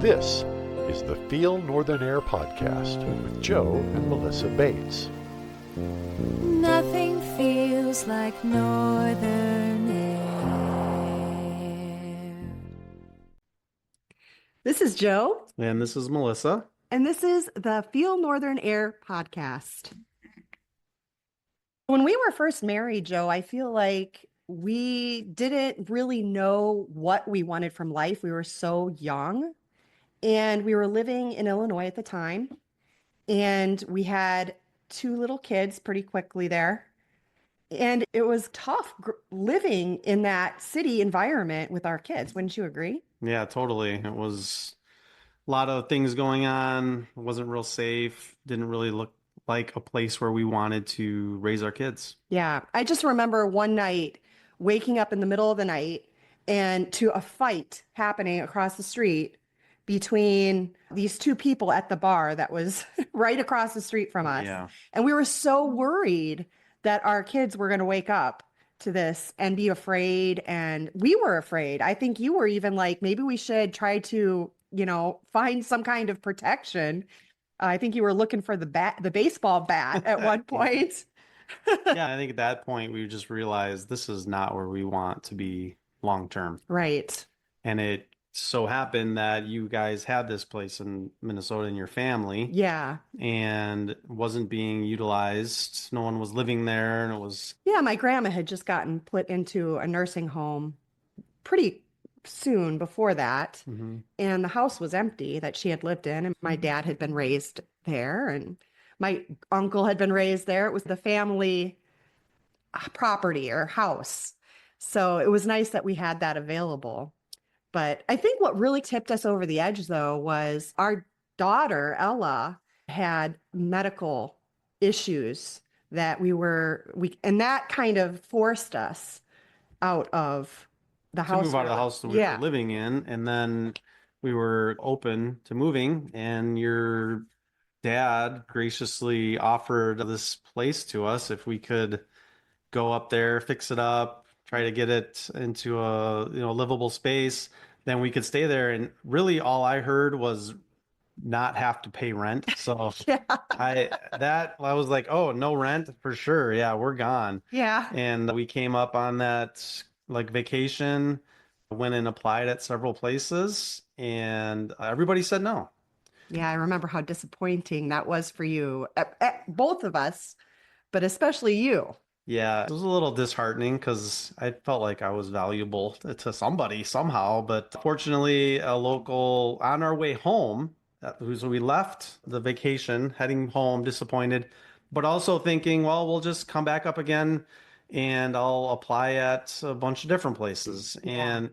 This is the Feel Northern Air podcast with Joe and Melissa Bates. Nothing feels like northern air. This is Joe. And this is Melissa. And this is the Feel Northern Air podcast. When we were first married, Joe, I feel like we didn't really know what we wanted from life. We were so young and we were living in Illinois at the time. And we had two little kids pretty quickly there. And it was tough living in that city environment with our kids. Wouldn't you agree? Yeah, totally. It was a lot of things going on. It wasn't real safe. Didn't really look like a place where we wanted to raise our kids. Yeah. I just remember one night waking up in the middle of the night and to a fight happening across the street between these two people at the bar that was right across the street from us. Yeah. And we were so worried that our kids were going to wake up to this and be afraid. And we were afraid. I think you were even like, maybe we should try to, find some kind of protection. I think you were looking for the baseball bat at one point. Yeah, I think at that point we just realized this is not where we want to be long term. Right. And it so happened that you guys had this place in Minnesota in your family. Yeah. And wasn't being utilized. No one was living there, and it was... Yeah, my grandma had just gotten put into a nursing home pretty soon before that. Mm-hmm. And the house was empty that she had lived in. And my dad had been raised there. And my uncle had been raised there. It was the family property or house. So it was nice that we had that available. But I think what really tipped us over the edge, though, was our daughter, Ella, had medical issues that and that kind of forced us out of the house. To move out of the house that we were living in. And then we were open to moving, and your dad graciously offered this place to us if we could go up there, fix it up, try to get it into a livable space. Then we could stay there. And really all I heard was not have to pay rent. So Yeah. I was like, oh, no rent for sure. Yeah, we're gone. Yeah. And we came up on that like vacation, went and applied at several places, and everybody said no. Yeah, I remember how disappointing that was for you, both of us, but especially you. Yeah, it was a little disheartening because I felt like I was valuable to somebody somehow. But fortunately, a local on our way home, so we left the vacation, heading home, disappointed, but also thinking, well, we'll just come back up again and I'll apply at a bunch of different places. Yeah. And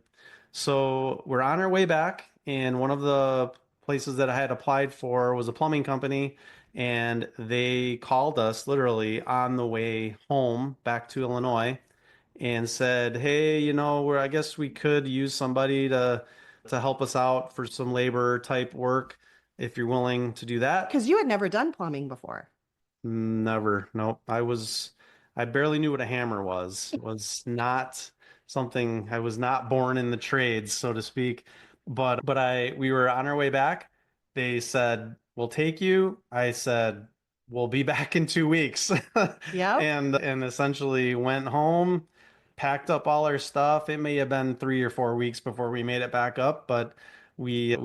so we're on our way back, and one of the places that I had applied for was a plumbing company. And they called us literally on the way home back to Illinois and said, hey, I guess we could use somebody to help us out for some labor type work if you're willing to do that. Because you had never done plumbing before. Never. Nope. I barely knew what a hammer was. It was not something, I was not born in the trades, so to speak. But we were on our way back. They said, we'll take you. I said, we'll be back in 2 weeks. Yeah. And essentially went home, packed up all our stuff. It may have been 3 or 4 weeks before we made it back up, but we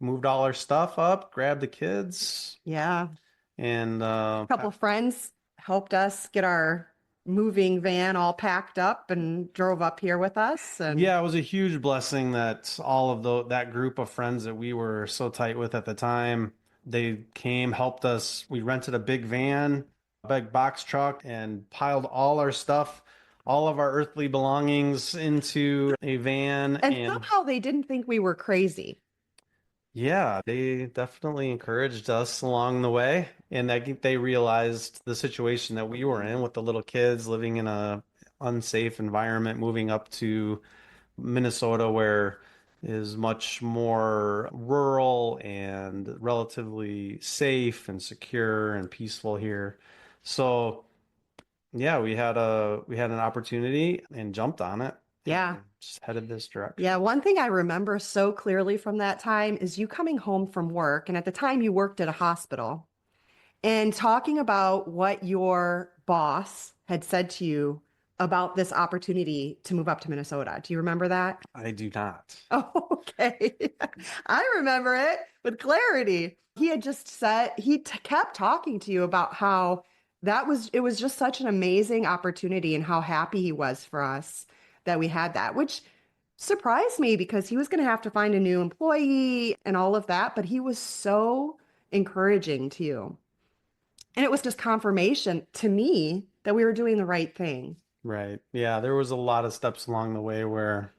moved all our stuff up, grabbed the kids. Yeah. And a couple of friends helped us get our moving van all packed up and drove up here with us. And yeah, it was a huge blessing that all of that group of friends that we were so tight with at the time, they came, helped us. We rented a big van, a big box truck, and piled all our stuff, all of our earthly belongings into a van. And somehow they didn't think we were crazy. Yeah, they definitely encouraged us along the way. And I think they realized the situation that we were in with the little kids living in a unsafe environment, moving up to Minnesota, where is much more rural and relatively safe and secure and peaceful here. So yeah, we had an opportunity and jumped on it. Yeah. and just headed this direction. Yeah. One thing I remember so clearly from that time is you coming home from work. And at the time, you worked at a hospital and talking about what your boss had said to you about this opportunity to move up to Minnesota. Do you remember that? I do not. Oh, okay. I remember it with clarity. He had just said, kept talking to you about how it was just such an amazing opportunity and how happy he was for us that we had that, which surprised me because he was going to have to find a new employee and all of that. But he was so encouraging to you. And it was just confirmation to me that we were doing the right thing. Right. Yeah, there was a lot of steps along the way where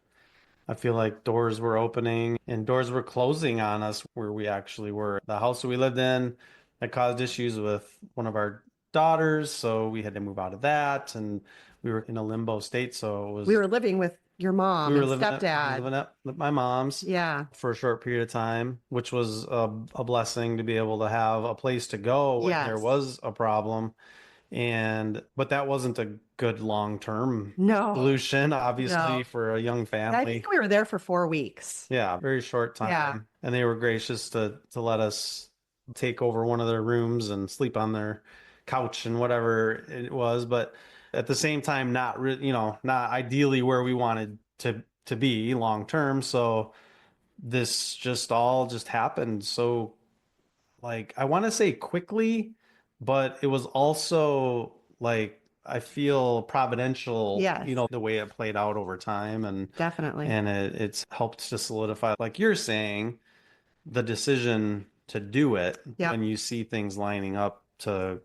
I feel like doors were opening and doors were closing on us where we actually were. The house that we lived in that caused issues with one of our daughters, so we had to move out of that, and we were in a limbo state. So it was We were living with your we mom were and living stepdad. at my mom's Yeah. for a short period of time, which was a blessing to be able to have a place to go when there Yes. was a problem. But that wasn't a good long-term No. solution, obviously, No. for a young I family. think we were there for 4 weeks. Yeah, very short time. Yeah. And they were gracious to let us take over one of their rooms and sleep on their couch and whatever it was. But at the same time, not ideally where we wanted to be long term. So this just all just happened. So like I want to say quickly, but it was also like I feel providential, Yes. the way it played out over time, and Definitely. it's helped to solidify, like you're saying, the decision to do it Yep. when you see things lining up to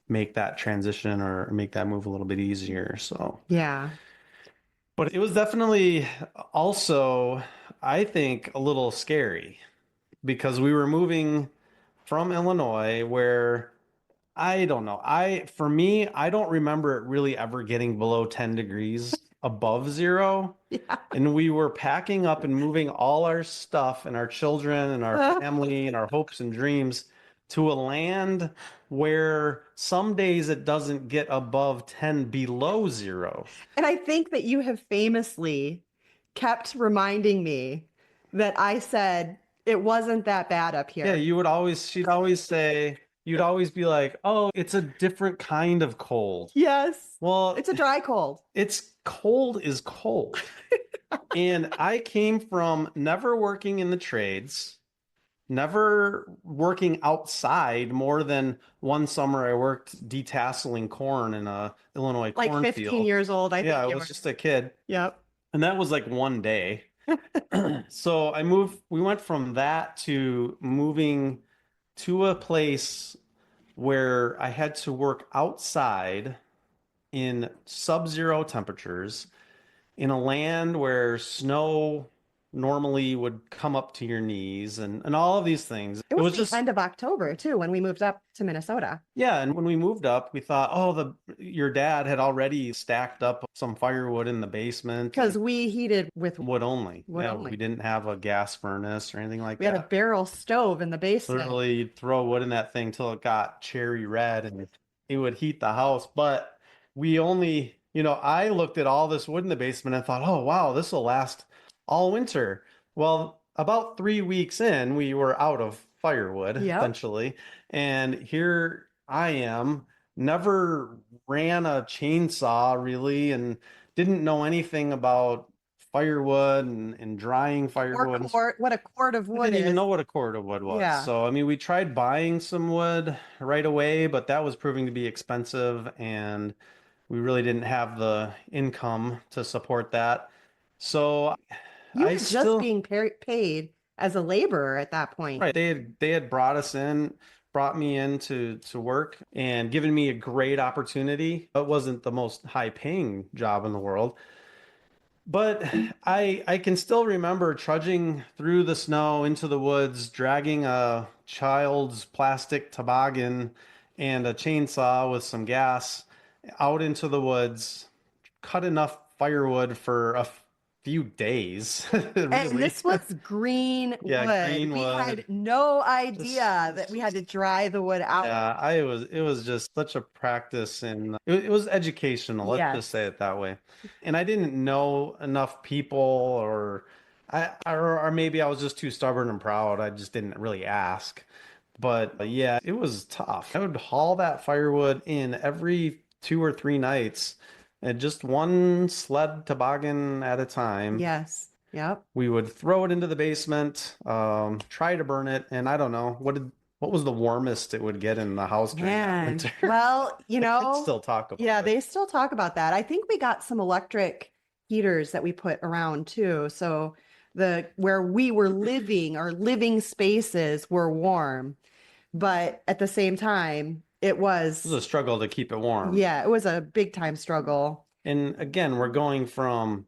make that transition or make that move a little bit easier. So, Yeah. but it was definitely also, I think, a little scary because we were moving from Illinois where I don't know. For me, I don't remember it really ever getting below 10 degrees above zero. Yeah. And we were packing up and moving all our stuff and our children and our family and our hopes and dreams to a land where some days it doesn't get above 10 below zero. And I think that you have famously kept reminding me that I said it wasn't that bad up here. Yeah, she'd always say, you'd always be like, oh, it's a different kind of cold. Yes. Well, It's a dry cold. it's cold is cold. And I came from never working in the trades, never working outside more than one summer I worked detasseling corn in a Illinois Like 15 cornfield. years old, I Yeah, think I you was were. just a kid. Yep. And that was like one day. So we went from that to moving to a place where I had to work outside in sub-zero temperatures in a land where snow normally would come up to your knees and all of these things. It was the end of October too when we moved up to Minnesota. Yeah, and when we moved up, we thought, oh, your dad had already stacked up some firewood in the basement. Because we heated with wood only. Wood Yeah, only. we didn't have a gas furnace or anything like we that. had a barrel stove in the basement. Literally, you'd throw wood in that thing till it got cherry red and it would heat the house. But we only, I looked at all this wood in the basement and thought, oh, wow, this will last all winter. Well, about 3 weeks in, we were out of firewood, Yep. essentially. And here I am, never ran a chainsaw really, and didn't know anything about firewood and drying firewood. What a cord of I wood didn't even is. know what a cord of wood was. Yeah. So, I mean, we tried buying some wood right away, but that was proving to be expensive, and we really didn't have the income to support that. So, You I were still just being paid as a laborer at that point. right. They had brought me in to work and given me a great opportunity. It wasn't the most high paying job in the world. But I can still remember trudging through the snow into the woods, dragging a child's plastic toboggan and a chainsaw with some gas out into the woods, cut enough firewood for few days. And Really. this was green Yeah, wood. green We wood. had no idea that we had to dry the wood out. Yeah, it was just such a practice, and it was educational, let's Yes. just say it that way. And I didn't know enough people, or maybe I was just too stubborn and proud. I just didn't really ask. But yeah, it was tough. I would haul that firewood in every 2 or 3 nights, and just one sled toboggan at a time. Yes. Yep. We would throw it into the basement, try to burn it, and I don't know what was the warmest it would get in the house during that Man. winter. Well, They could still talk about yeah, it. they still talk about that. I think we got some electric heaters that we put around too. So where we were living, our living spaces were warm, but at the same time, It was a struggle to keep it warm. yeah, it was a big time struggle. And again, we're going from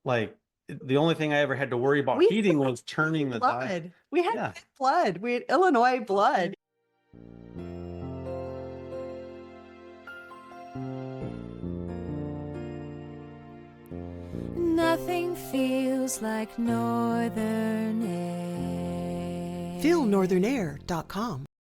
like the only thing I ever had to worry about We heating was turning the dial. Blood. We had Yeah. blood. We had Illinois blood. Nothing feels like northern air. FeelNorthernAir.com